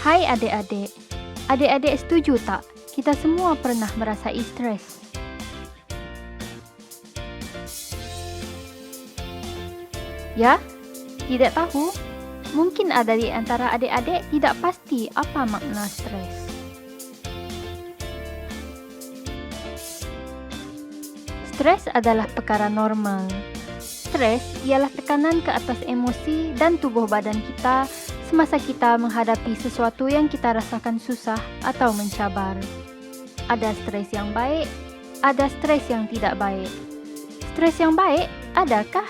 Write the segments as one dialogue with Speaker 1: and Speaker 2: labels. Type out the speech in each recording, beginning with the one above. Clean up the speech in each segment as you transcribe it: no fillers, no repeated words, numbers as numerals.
Speaker 1: Hai adik-adik, adik-adik setuju tak? Kita semua pernah merasai stres. Ya, tidak tahu? Mungkin ada di antara adik-adik tidak pasti apa makna stres. Stres adalah perkara normal. Stres ialah tekanan ke atas emosi dan tubuh badan kita semasa kita menghadapi sesuatu yang kita rasakan susah atau mencabar. Ada stres yang baik, ada stres yang tidak baik. Stres yang baik, adakah?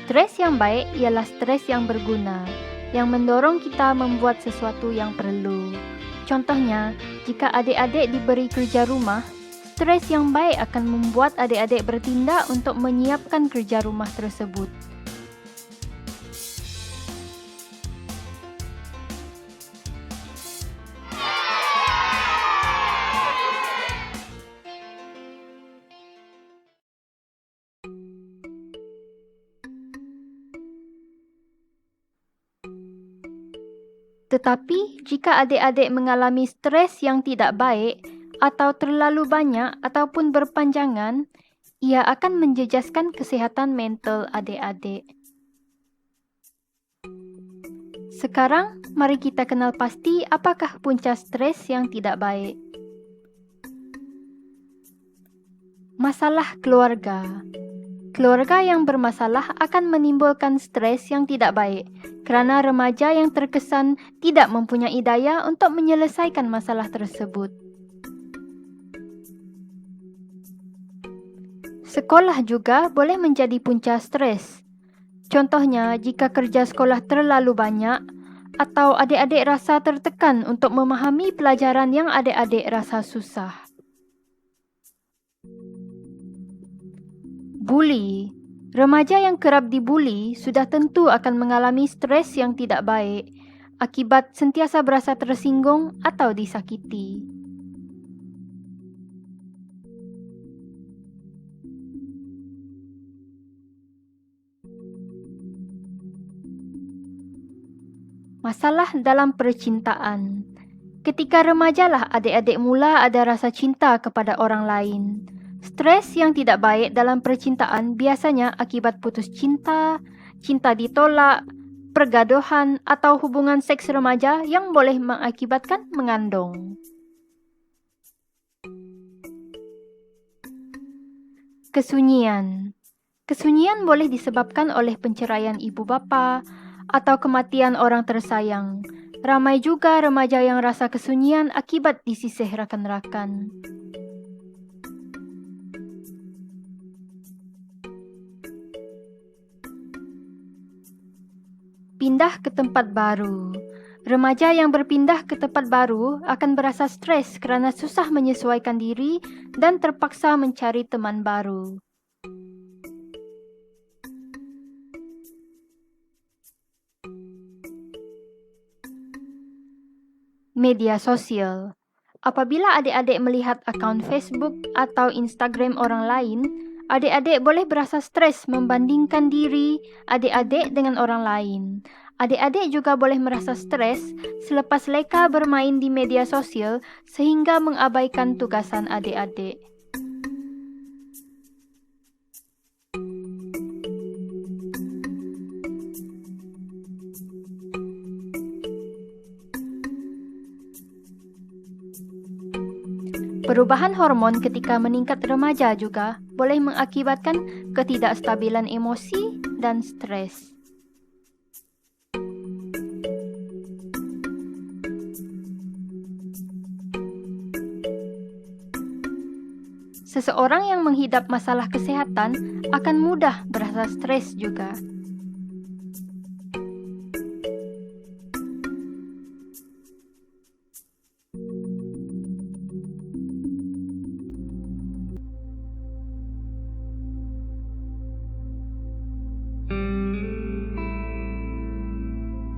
Speaker 1: Stres yang baik ialah stres yang berguna, yang mendorong kita membuat sesuatu yang perlu. Contohnya, jika adik-adik diberi kerja rumah, stres yang baik akan membuat adik-adik bertindak untuk menyiapkan kerja rumah tersebut. Tetapi, jika adik-adik mengalami stres yang tidak baik atau terlalu banyak ataupun berpanjangan, ia akan menjejaskan kesehatan mental adik-adik. Sekarang, mari kita kenal pasti apakah punca stres yang tidak baik. Masalah keluarga. Keluarga yang bermasalah akan menimbulkan stres yang tidak baik kerana remaja yang terkesan tidak mempunyai daya untuk menyelesaikan masalah tersebut. Sekolah juga boleh menjadi punca stres. Contohnya, jika kerja sekolah terlalu banyak atau adik-adik rasa tertekan untuk memahami pelajaran yang adik-adik rasa susah. Buli. Remaja yang kerap dibuli sudah tentu akan mengalami stres yang tidak baik akibat sentiasa berasa tersinggung atau disakiti. Masalah dalam percintaan. Ketika remajalah adik-adik mula ada rasa cinta kepada orang lain. Stres yang tidak baik dalam percintaan biasanya akibat putus cinta, cinta ditolak, pergaduhan, atau hubungan seks remaja yang boleh mengakibatkan mengandung. Kesunyian. Kesunyian boleh disebabkan oleh penceraian ibu bapa atau kematian orang tersayang. Ramai juga remaja yang rasa kesunyian akibat disisih rakan-rakan. Pindah ke tempat baru. Remaja yang berpindah ke tempat baru akan berasa stres kerana susah menyesuaikan diri dan terpaksa mencari teman baru. Media sosial. Apabila adik-adik melihat akaun Facebook atau Instagram orang lain, adik-adik boleh berasa stres membandingkan diri adik-adik dengan orang lain. Adik-adik juga boleh merasa stres selepas leka bermain di media sosial sehingga mengabaikan tugasan adik-adik. Perubahan hormon ketika meningkat remaja juga boleh mengakibatkan ketidakstabilan emosi dan stres. Seseorang yang menghidap masalah kesehatan akan mudah berasa stres juga.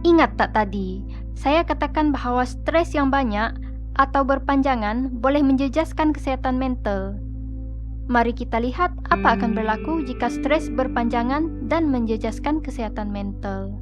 Speaker 1: Ingat tak tadi, saya katakan bahawa stres yang banyak atau berpanjangan boleh menjejaskan kesihatan mental. Mari kita lihat apa akan berlaku jika stres berpanjangan dan menjejaskan kesehatan mental.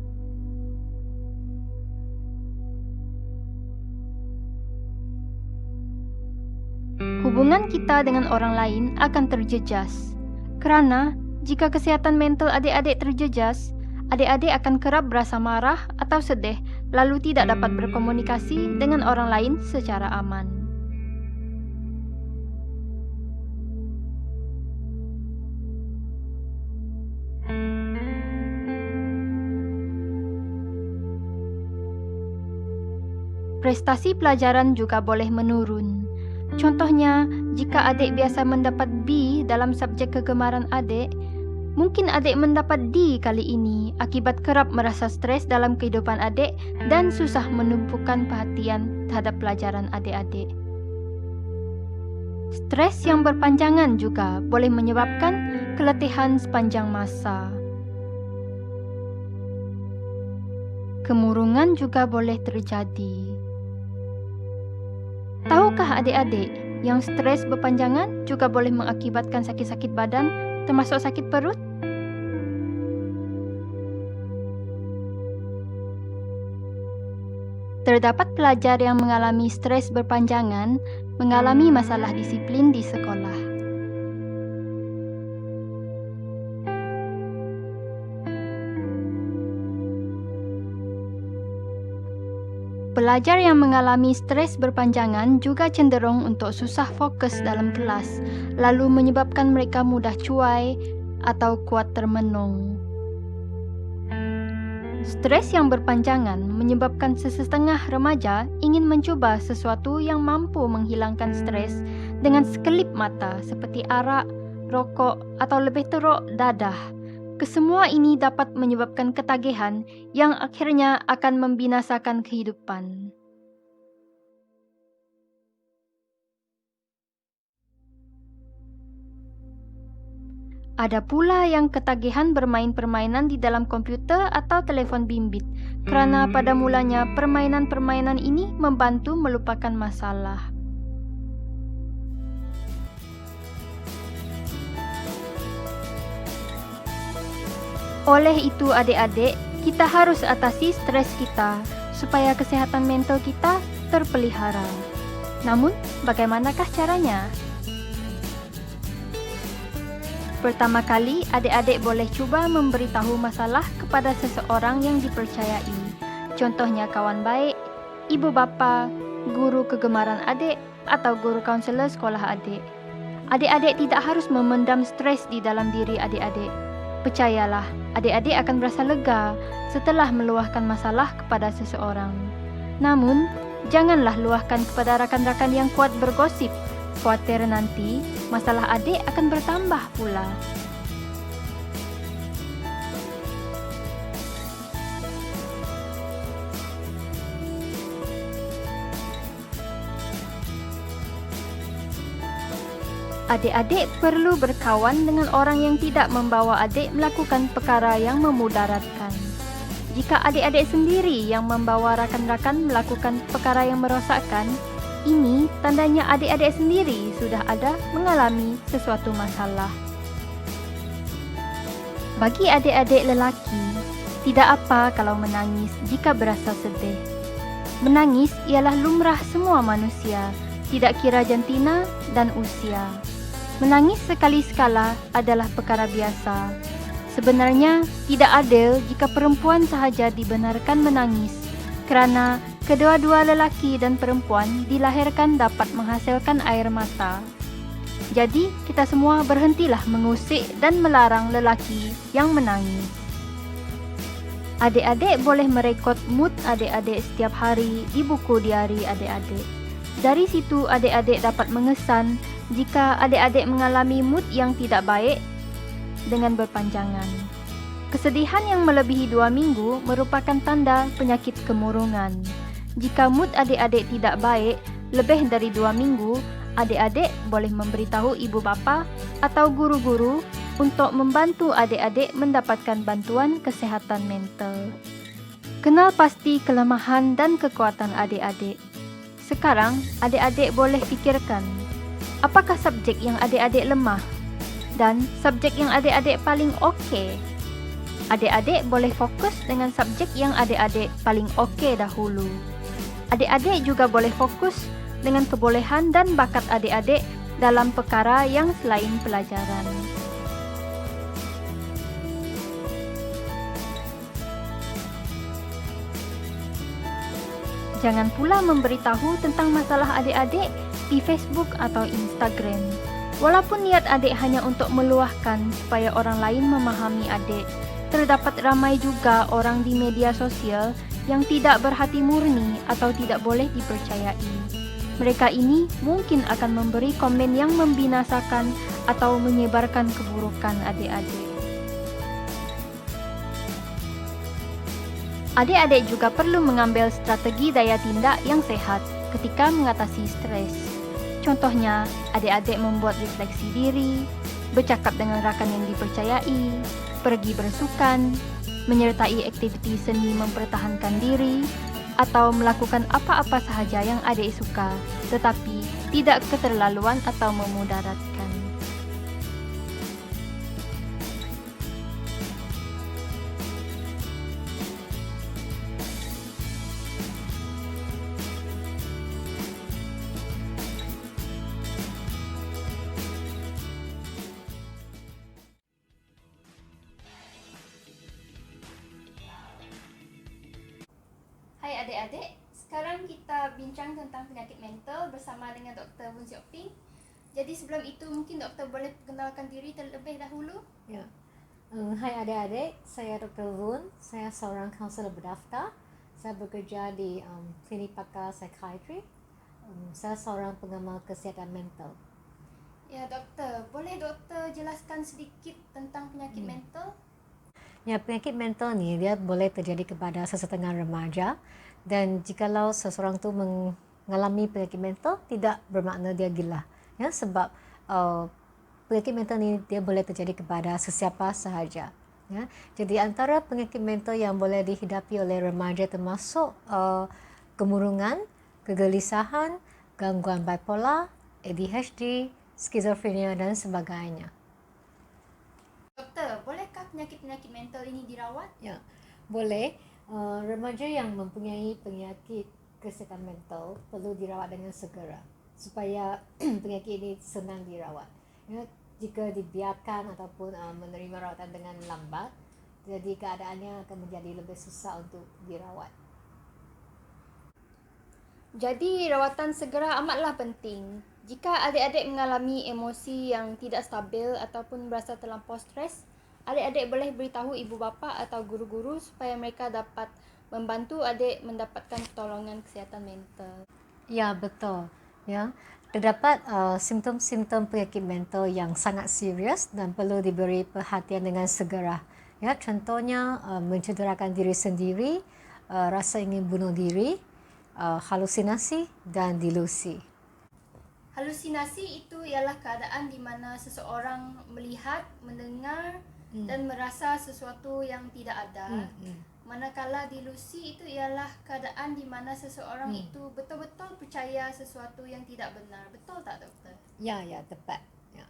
Speaker 1: Hubungan kita dengan orang lain akan terjejas. Kerana jika kesehatan mental adik-adik terjejas, adik-adik akan kerap berasa marah atau sedih lalu tidak dapat berkomunikasi dengan orang lain secara aman. Prestasi pelajaran juga boleh menurun. Contohnya, jika adik biasa mendapat B dalam subjek kegemaran adik, mungkin adik mendapat D kali ini akibat kerap merasa stres dalam kehidupan adik dan susah menumpukan perhatian terhadap pelajaran adik-adik. Stres yang berpanjangan juga boleh menyebabkan keletihan sepanjang masa. Kemurungan juga boleh terjadi. Tahukah adik-adik yang stres berpanjangan juga boleh mengakibatkan sakit-sakit badan, termasuk sakit perut? Terdapat pelajar yang mengalami stres berpanjangan mengalami masalah disiplin di sekolah. Pelajar yang mengalami stres berpanjangan juga cenderung untuk susah fokus dalam kelas, lalu menyebabkan mereka mudah cuai atau kuat termenung. Stres yang berpanjangan menyebabkan sesetengah remaja ingin mencuba sesuatu yang mampu menghilangkan stres dengan sekelip mata seperti arak, rokok atau lebih teruk dadah. Kesemua ini dapat menyebabkan ketagihan yang akhirnya akan membinasakan kehidupan. Ada pula yang ketagihan bermain permainan di dalam komputer atau telefon bimbit, kerana pada mulanya permainan-permainan ini membantu melupakan masalah. Oleh itu adik-adik, kita harus atasi stres kita supaya kesehatan mental kita terpelihara. Namun, bagaimanakah caranya? Pertama kali, adik-adik boleh cuba memberitahu masalah kepada seseorang yang dipercayai. Contohnya kawan baik, ibu bapa, guru kegemaran adik, atau guru kaunselor sekolah adik. Adik-adik tidak harus memendam stres di dalam diri adik-adik. Percayalah, adik-adik akan berasa lega setelah meluahkan masalah kepada seseorang. Namun, janganlah luahkan kepada rakan-rakan yang kuat bergosip. Khawatir nanti masalah adik akan bertambah pula. Adik-adik perlu berkawan dengan orang yang tidak membawa adik melakukan perkara yang memudaratkan. Jika adik-adik sendiri yang membawa rakan-rakan melakukan perkara yang merosakkan, ini tandanya adik-adik sendiri sudah ada mengalami sesuatu masalah. Bagi adik-adik lelaki, tidak apa kalau menangis jika berasa sedih. Menangis ialah lumrah semua manusia, tidak kira jantina dan usia. Menangis sekali-sekala adalah perkara biasa. Sebenarnya tidak adil jika perempuan sahaja dibenarkan menangis, kerana kedua-dua lelaki dan perempuan dilahirkan dapat menghasilkan air mata. Jadi, kita semua berhentilah mengusik dan melarang lelaki yang menangis. Adik-adik boleh merekod mood adik-adik setiap hari di buku diari adik-adik. Dari situ adik-adik dapat mengesan jika adik-adik mengalami mood yang tidak baik dengan berpanjangan. Kesedihan yang melebihi 2 minggu merupakan tanda penyakit kemurungan. Jika mood adik-adik tidak baik lebih dari 2 minggu, adik-adik boleh memberitahu ibu bapa atau guru-guru untuk membantu adik-adik mendapatkan bantuan kesehatan mental. Kenal pasti kelemahan dan kekuatan adik-adik. Sekarang, adik-adik boleh fikirkan, apakah subjek yang adik-adik lemah dan subjek yang adik-adik paling okey. Adik-adik boleh fokus dengan subjek yang adik-adik paling okey dahulu. Adik-adik juga boleh fokus dengan kebolehan dan bakat adik-adik dalam perkara yang selain pelajaran. Jangan pula memberitahu tentang masalah adik-adik di Facebook atau Instagram. Walaupun niat adik hanya untuk meluahkan supaya orang lain memahami adik, terdapat ramai juga orang di media sosial yang tidak berhati murni atau tidak boleh dipercayai. Mereka ini mungkin akan memberi komen yang membinasakan atau menyebarkan keburukan adik-adik. Adik-adik juga perlu mengambil strategi daya tindak yang sehat ketika mengatasi stres. Contohnya, adik-adik membuat refleksi diri, bercakap dengan rakan yang dipercayai, pergi bersukan, menyertai aktiviti seni mempertahankan diri, atau melakukan apa-apa sahaja yang adik suka, tetapi tidak keterlaluan atau memudaratkan. Hai adik-adik, sekarang kita bincang tentang penyakit mental bersama dengan Dr. Woon Seok Ping. Jadi sebelum itu mungkin doktor boleh perkenalkan diri terlebih dahulu.
Speaker 2: Ya. Hai adik-adik, saya Dr. Woon, saya seorang kaunselor berdaftar. Saya bekerja di klinik pakar psikiatri. Saya seorang pengamal kesihatan mental.
Speaker 1: Ya doktor, boleh doktor jelaskan sedikit tentang penyakit mental?
Speaker 2: Ya, penyakit mental ni dia boleh terjadi kepada sesetengah remaja, dan jikalau seseorang tu mengalami penyakit mental, tidak bermakna dia gila. Ya, sebab penyakit mental ni dia boleh terjadi kepada sesiapa sahaja. Ya, jadi antara penyakit mental yang boleh dihidapi oleh remaja termasuk kemurungan, kegelisahan, gangguan bipolar, ADHD, skizofrenia dan sebagainya.
Speaker 1: Doktor, bolehkah penyakit-penyakit mental ini dirawat?
Speaker 2: Ya, boleh. Remaja yang mempunyai penyakit kesihatan mental perlu dirawat dengan segera supaya penyakit ini senang dirawat. Ya, jika dibiarkan ataupun menerima rawatan dengan lambat, jadi keadaannya akan menjadi lebih susah untuk dirawat.
Speaker 1: Jadi rawatan segera amatlah penting. Jika adik-adik mengalami emosi yang tidak stabil ataupun berasa terlampau stres, adik-adik boleh beritahu ibu bapa atau guru-guru supaya mereka dapat membantu adik mendapatkan pertolongan kesihatan mental.
Speaker 2: Ya, betul. Ya, terdapat simptom-simptom penyakit mental yang sangat serius dan perlu diberi perhatian dengan segera. Ya, contohnya mencederakan diri sendiri, rasa ingin bunuh diri, halusinasi dan delusi.
Speaker 1: Halusinasi itu ialah keadaan di mana seseorang melihat, mendengar dan merasa sesuatu yang tidak ada. Manakala delusi itu ialah keadaan di mana seseorang itu betul-betul percaya sesuatu yang tidak benar. Betul tak doktor?
Speaker 2: Ya, tepat. Ya.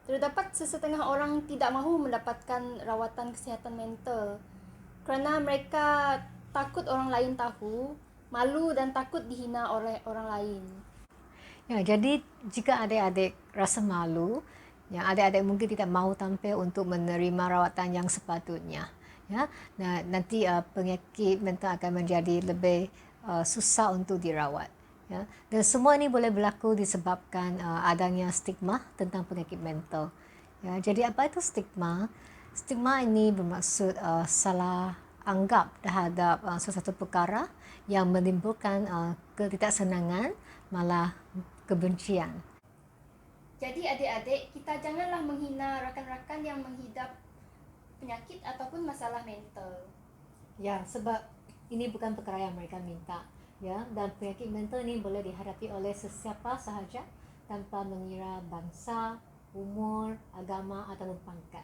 Speaker 1: Terdapat sesetengah orang tidak mahu mendapatkan rawatan kesihatan mental kerana mereka takut orang lain tahu, malu dan takut dihina oleh orang lain.
Speaker 2: Ya, jadi jika adik-adik rasa malu, ya, adik-adik mungkin tidak mahu tampil untuk menerima rawatan yang sepatutnya. Ya, nah, nanti penyakit mental akan menjadi lebih susah untuk dirawat. Ya, dan semua ini boleh berlaku disebabkan adanya stigma tentang penyakit mental. Ya, jadi apa itu stigma? Stigma ini bermaksud salah anggap terhadap sesuatu perkara yang menimbulkan ketidaksenangan, malah kebencian.
Speaker 1: Jadi adik-adik, kita janganlah menghina rakan-rakan yang menghidap penyakit ataupun masalah mental.
Speaker 2: Ya, sebab ini bukan perkara yang mereka minta. Ya, dan penyakit mental ini boleh dihadapi oleh sesiapa sahaja tanpa mengira bangsa, umur, agama ataupun pangkat.